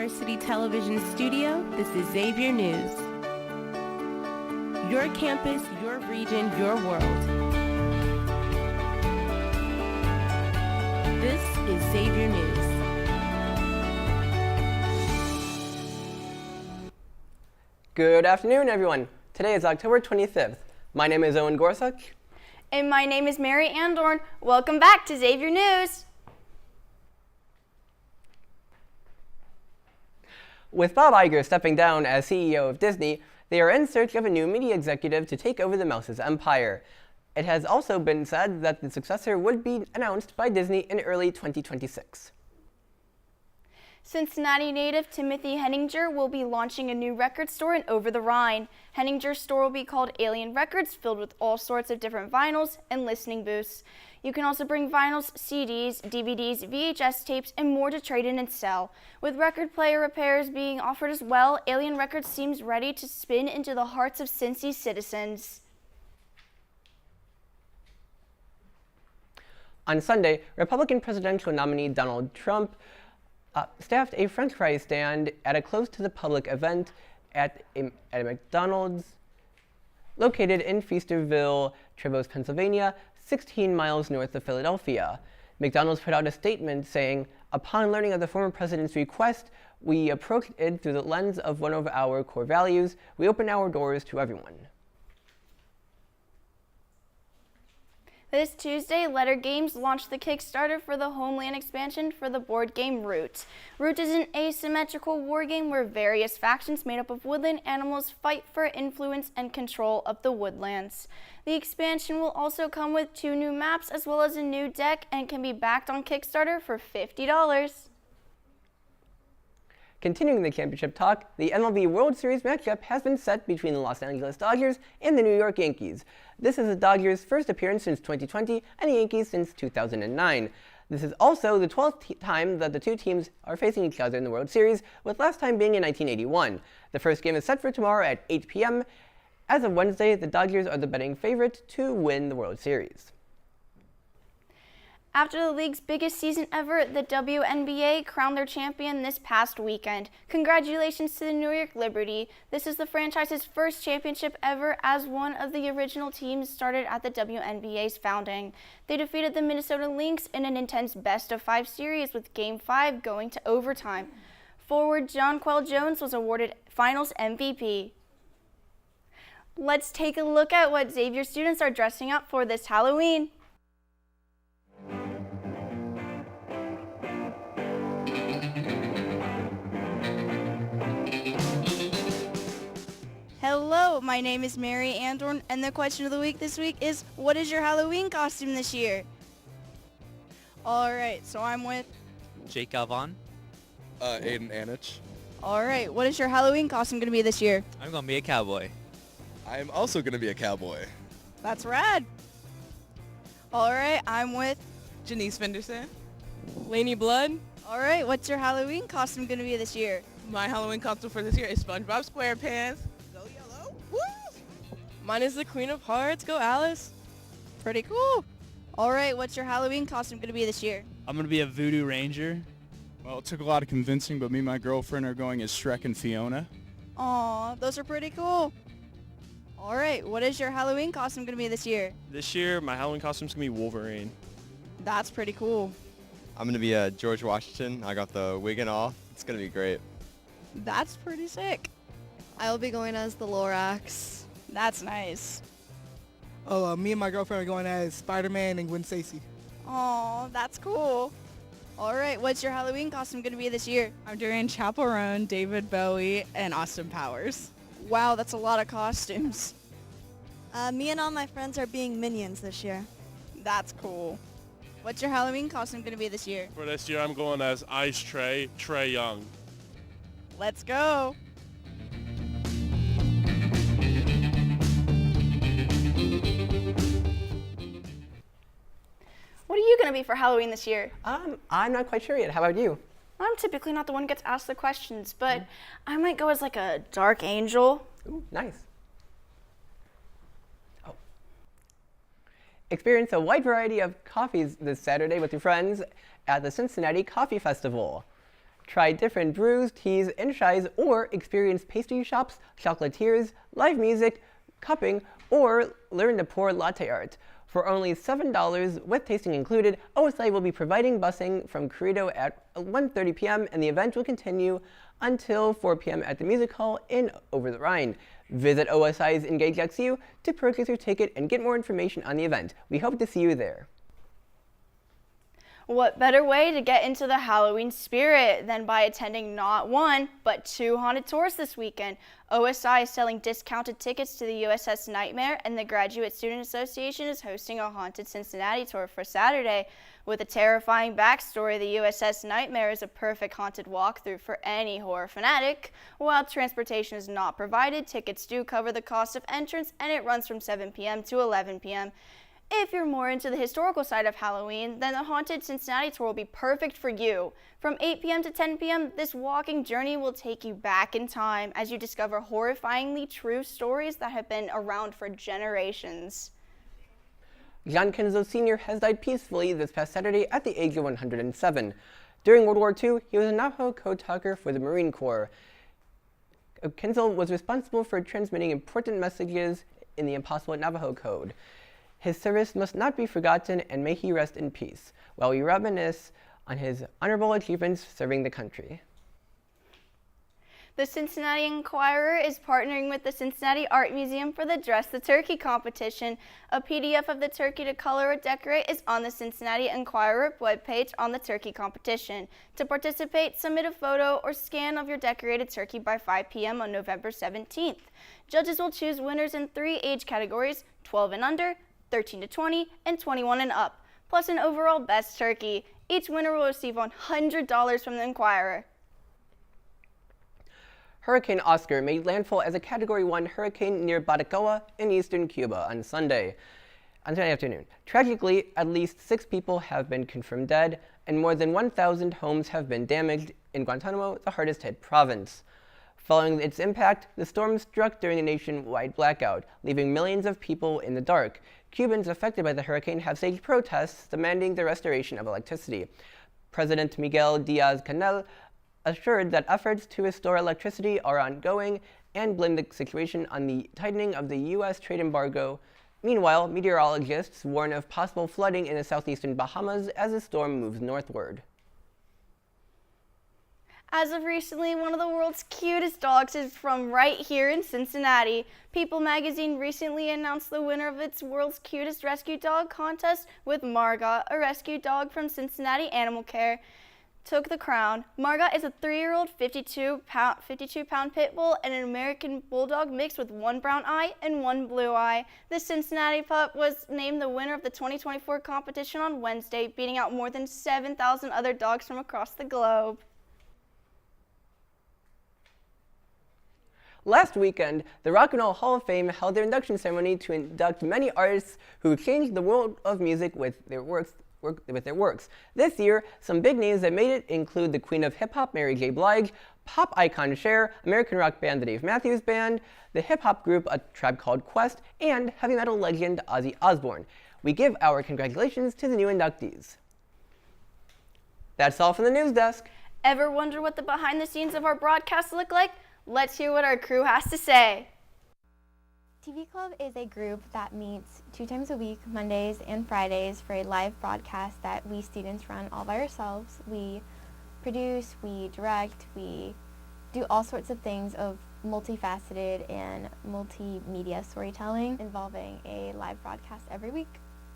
University Television Studio, this is Xavier News. Your campus, your region, your world. This is Xavier News. Good afternoon, everyone. Today is October 25th. My name is Owen Gorsuch. And my name is Mary Andorn. Welcome back to Xavier News. With Bob Iger stepping down as CEO of Disney, they are in search of a new media executive to take over the Mouse's empire. It has also been said that the successor would be announced by Disney in early 2026. Cincinnati native Timothy Henninger will be launching a new record store in Over the Rhine. Henninger's store will be called Alien Records, filled with all sorts of different vinyls and listening booths. You can also bring vinyls, CDs, DVDs, VHS tapes, and more to trade in and sell. With record player repairs being offered as well, Alien Records seems ready to spin into the hearts of Cincy's citizens. On Sunday, Republican presidential nominee Donald Trump staffed a French fry stand at a close-to-the-public event at a McDonald's located in Feasterville, Trevose, Pennsylvania, 16 miles north of Philadelphia. McDonald's put out a statement saying, "Upon learning of the former president's request, we approached it through the lens of one of our core values. We open our doors to everyone." This Tuesday, Letter Games launched the Kickstarter for the Homeland expansion for the board game Root. Root is an asymmetrical war game where various factions made up of woodland animals fight for influence and control of the woodlands. The expansion will also come with 2 new maps as well as a new deck and can be backed on Kickstarter for $50. Continuing the championship talk, the MLB World Series matchup has been set between the Los Angeles Dodgers and the New York Yankees. This is the Dodgers' first appearance since 2020 and the Yankees since 2009. This is also the 12th time that the two teams are facing each other in the World Series, with last time being in 1981. The first game is set for tomorrow at 8 p.m. As of Wednesday, the Dodgers are the betting favorite to win the World Series. After the league's biggest season ever, the WNBA crowned their champion this past weekend. Congratulations to the New York Liberty. This is the franchise's first championship ever, as one of the original teams started at the WNBA's founding. They defeated the Minnesota Lynx in an intense best-of-5 series, with Game 5 going to overtime. Forward Jonquel Jones was awarded Finals MVP. Let's take a look at what Xavier students are dressing up for this Halloween. Hello, my name is Mary Andorn, and the question of the week this week is, what is your Halloween costume this year? Alright, so I'm with Jake Galvan. Aiden Anich. Alright, what is your Halloween costume going to be this year? I'm going to be a cowboy. I'm also going to be a cowboy. That's rad. Alright, I'm with Janice Fenderson. Lainey Blood. Alright, what's your Halloween costume going to be this year? My Halloween costume for this year is SpongeBob SquarePants. Go yellow. Woo! Mine is the Queen of Hearts. Go Alice. Pretty cool. Alright, what's your Halloween costume going to be this year? I'm going to be a Voodoo Ranger. Well, it took a lot of convincing, but me and my girlfriend are going as Shrek and Fiona. Aw, those are pretty cool. Alright, what is your Halloween costume going to be this year? This year, my Halloween costume is going to be Wolverine. That's pretty cool. I'm going to be George Washington. I got the wig and all. It's going to be great. That's pretty sick. I will be going as the Lorax. That's nice. Oh, me and my girlfriend are going as Spider-Man and Gwen Stacy. Aw, that's cool. Alright, what's your Halloween costume going to be this year? I'm doing Chaperone, David Bowie, and Austin Powers. Wow, that's a lot of costumes. Me and all my friends are being Minions this year. That's cool. What's your Halloween costume going to be this year? For this year, I'm going as Ice Trey Young. Let's go. What are you going to be for Halloween this year? I'm not quite sure yet. How about you? I'm typically not the one who gets asked the questions, but I might go as like a dark angel. Ooh, nice. Oh. Experience a wide variety of coffees this Saturday with your friends at the Cincinnati Coffee Festival. Try different brews, teas, and chais, or experience pastry shops, chocolatiers, live music, cupping, or learn to pour latte art. For only $7, with tasting included, OSI will be providing busing from Corrido at 1:30 p.m. and the event will continue until 4 p.m. at the Music Hall in Over the Rhine. Visit OSI's Engage XU to purchase your ticket and get more information on the event. We hope to see you there. What better way to get into the Halloween spirit than by attending not one, but 2 haunted tours this weekend? OSI is selling discounted tickets to the USS Nightmare, and the Graduate Student Association is hosting a haunted Cincinnati tour for Saturday. With a terrifying backstory, the USS Nightmare is a perfect haunted walkthrough for any horror fanatic. While transportation is not provided, tickets do cover the cost of entrance, and it runs from 7 p.m. to 11 p.m. If you're more into the historical side of Halloween, then the Haunted Cincinnati Tour will be perfect for you. From 8 p.m. to 10 p.m., this walking journey will take you back in time as you discover horrifyingly true stories that have been around for generations. John Kinzel Sr. has died peacefully this past Saturday at the age of 107. During World War II, he was a Navajo code talker for the Marine Corps. Kinzel was responsible for transmitting important messages in the Impossible Navajo Code. His service must not be forgotten, and may he rest in peace, while we reminisce on his honorable achievements serving the country. The Cincinnati Enquirer is partnering with the Cincinnati Art Museum for the Dress the Turkey competition. A PDF of the turkey to color or decorate is on the Cincinnati Enquirer webpage on the turkey competition. To participate, submit a photo or scan of your decorated turkey by 5 p.m. on November 17th. Judges will choose winners in 3 age categories: 12 and under, 13 to 20, and 21 and up, plus an overall best turkey. Each winner will receive $100 from the Enquirer. Hurricane Oscar made landfall as a Category 1 hurricane near Baracoa in eastern Cuba on Sunday afternoon. Tragically, at least 6 people have been confirmed dead, and more than 1,000 homes have been damaged in Guantanamo, the hardest hit province. Following its impact, the storm struck during a nationwide blackout, leaving millions of people in the dark. Cubans affected by the hurricane have staged protests demanding the restoration of electricity. President Miguel Diaz-Canel assured that efforts to restore electricity are ongoing and blamed the situation on the tightening of the U.S. trade embargo. Meanwhile, meteorologists warn of possible flooding in the southeastern Bahamas as the storm moves northward. As of recently, one of the world's cutest dogs is from right here in Cincinnati. People magazine recently announced the winner of its World's Cutest Rescue Dog contest, with Margot, a rescue dog from Cincinnati Animal Care, took the crown. Margot is a 3-year-old 52-pound pit bull and an American bulldog mixed with 1 brown eye and 1 blue eye. The Cincinnati pup was named the winner of the 2024 competition on Wednesday, beating out more than 7,000 other dogs from across the globe. Last weekend, the Rock and Roll Hall of Fame held their induction ceremony to induct many artists who changed the world of music with their works. This year, some big names that made it include the Queen of Hip Hop, Mary J. Blige, pop icon Cher, American rock band The Dave Matthews Band, the hip hop group A Tribe Called Quest, and heavy metal legend Ozzy Osbourne. We give our congratulations to the new inductees. That's all from the news desk. Ever wonder what the behind the scenes of our broadcasts look like? Let's hear what our crew has to say. TV Club is a group that meets 2 times a week, Mondays and Fridays, for a live broadcast that we students run all by ourselves. We produce, we direct, we do all sorts of things of multifaceted and multimedia storytelling involving a live broadcast every week.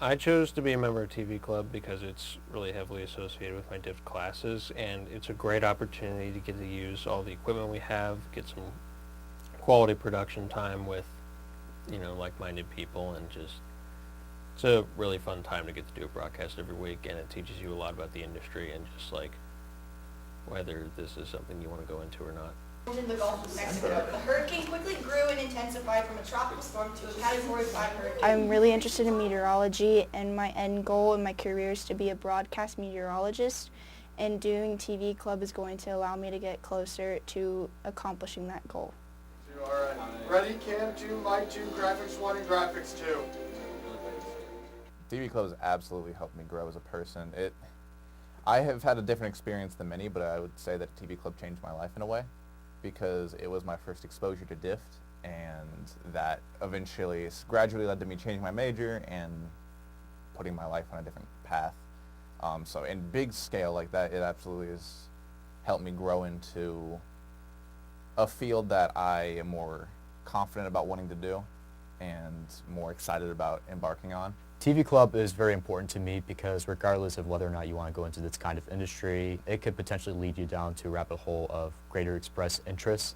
I chose to be a member of TV Club because it's really heavily associated with my div classes, and it's a great opportunity to get to use all the equipment we have, get some quality production time with, you know, like-minded people, and just, it's a really fun time to get to do a broadcast every week, and it teaches you a lot about the industry and just like whether this is something you want to go into or not. In the Gulf of Mexico, the hurricane quickly grew and intensified from a tropical storm to a Category 5 hurricane. I'm really interested in meteorology, and my end goal in my career is to be a broadcast meteorologist, and doing TV Club is going to allow me to get closer to accomplishing that goal. All right. Ready, cam 2, mic 2, graphics 1, and graphics 2. TV Club has absolutely helped me grow as a person. I have had a different experience than many, but I would say that TV Club changed my life in a way because it was my first exposure to DIFT, and that eventually gradually led to me changing my major and putting my life on a different path. So in big scale like that, it absolutely has helped me grow into a field that I am more confident about wanting to do and more excited about embarking on. TV Club is very important to me because regardless of whether or not you want to go into this kind of industry, it could potentially lead you down to a rabbit hole of greater express interests,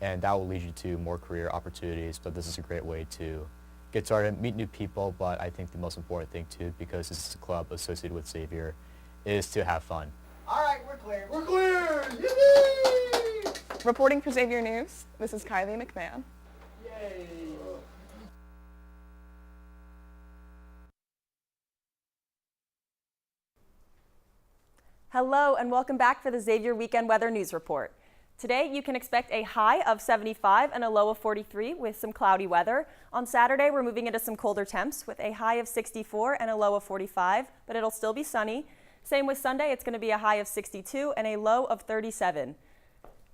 and that will lead you to more career opportunities. But this is a great way to get started, meet new people, but I think the most important thing too, because this is a club associated with Xavier, is to have fun. All right, we're clear. We're clear! Yay! Reporting for Xavier News, this is Kylie McMahon. Yay! Hello and welcome back for the Xavier Weekend Weather News Report. Today you can expect a high of 75 and a low of 43 with some cloudy weather. On Saturday we're moving into some colder temps with a high of 64 and a low of 45, but it'll still be sunny. Same with Sunday, it's going to be a high of 62 and a low of 37.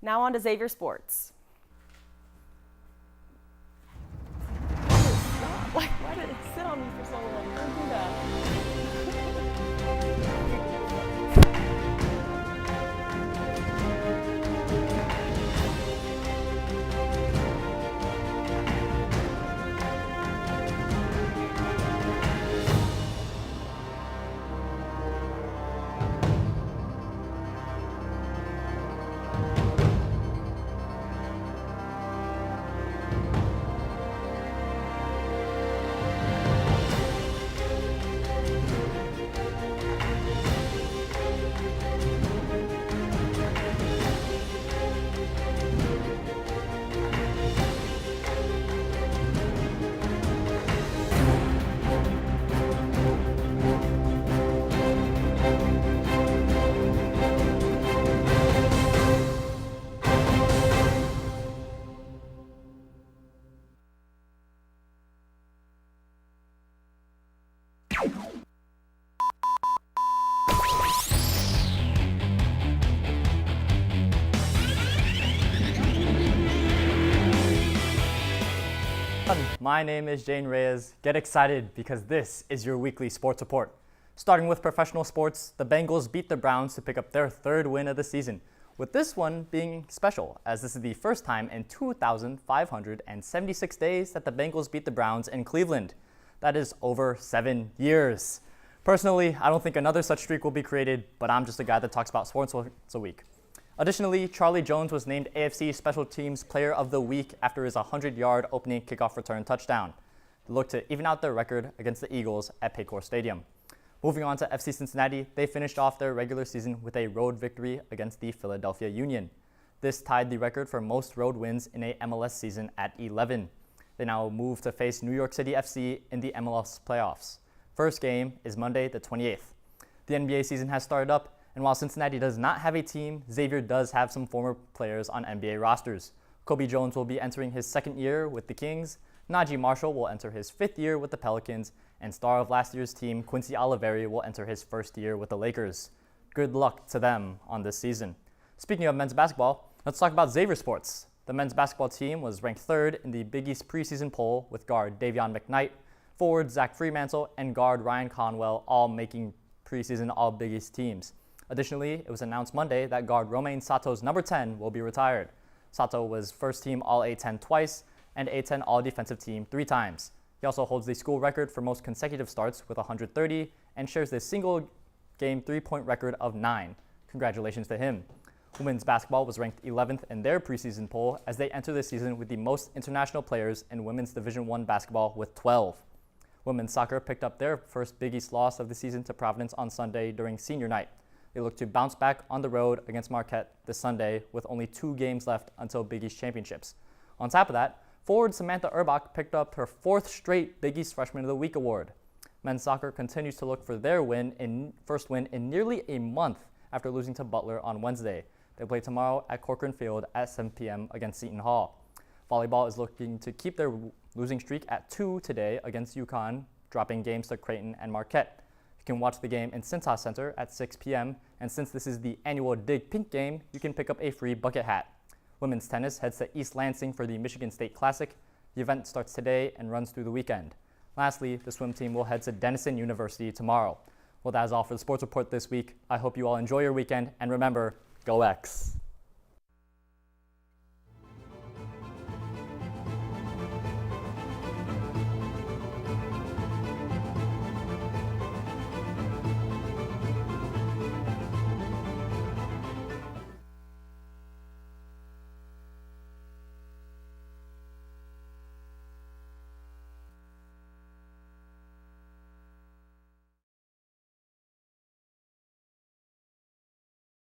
Now on to Xavier Sports. Why did it sit on me for so long? Don't do that. My name is Jane Reyes. Get excited because this is your weekly sports report. Starting with professional sports, the Bengals beat the Browns to pick up their third win of the season, with this one being special as this is the first time in 2,576 days that the Bengals beat the Browns in Cleveland. That is over 7 years. Personally, I don't think another such streak will be created, but I'm just a guy that talks about sports once a week. Additionally, Charlie Jones was named AFC Special Teams Player of the Week after his 100-yard opening kickoff return touchdown. They look to even out their record against the Eagles at Paycor Stadium. Moving on to FC Cincinnati, they finished off their regular season with a road victory against the Philadelphia Union. This tied the record for most road wins in a MLS season at 11. They now move to face New York City FC in the MLS playoffs. First game is Monday the 28th. The NBA season has started up, and while Cincinnati does not have a team, Xavier does have some former players on NBA rosters. Kobe Jones will be entering his second year with the Kings, Najee Marshall will enter his fifth year with the Pelicans, and star of last year's team, Quincy Oliveri, will enter his first year with the Lakers. Good luck to them on this season. Speaking of men's basketball, let's talk about Xavier sports. The men's basketball team was ranked third in the Big East preseason poll with guard Davion McKnight, forward Zach Fremantle, and guard Ryan Conwell all making preseason All Big East teams. Additionally, it was announced Monday that guard Romain Sato's number 10 will be retired. Sato was first team All A-10 twice and A-10 All Defensive Team 3 times. He also holds the school record for most consecutive starts with 130 and shares the single game 3-point record of 9. Congratulations to him. Women's basketball was ranked 11th in their preseason poll as they enter the season with the most international players in women's Division I basketball with 12. Women's soccer picked up their first Big East loss of the season to Providence on Sunday during senior night. They look to bounce back on the road against Marquette this Sunday with only 2 games left until Big East championships. On top of that, forward Samantha Urbach picked up her 4th straight Big East Freshman of the Week award. Men's soccer continues to look for their first win in nearly a month after losing to Butler on Wednesday. They play tomorrow at Corcoran Field at 7 p.m. against Seton Hall. Volleyball is looking to keep their losing streak at 2 today against UConn, dropping games to Creighton and Marquette. You can watch the game in Cintas Center at 6 p.m. And since this is the annual Dig Pink game, you can pick up a free bucket hat. Women's tennis heads to East Lansing for the Michigan State Classic. The event starts today and runs through the weekend. Lastly, the swim team will head to Denison University tomorrow. Well, that is all for the sports report this week. I hope you all enjoy your weekend, and remember, go X.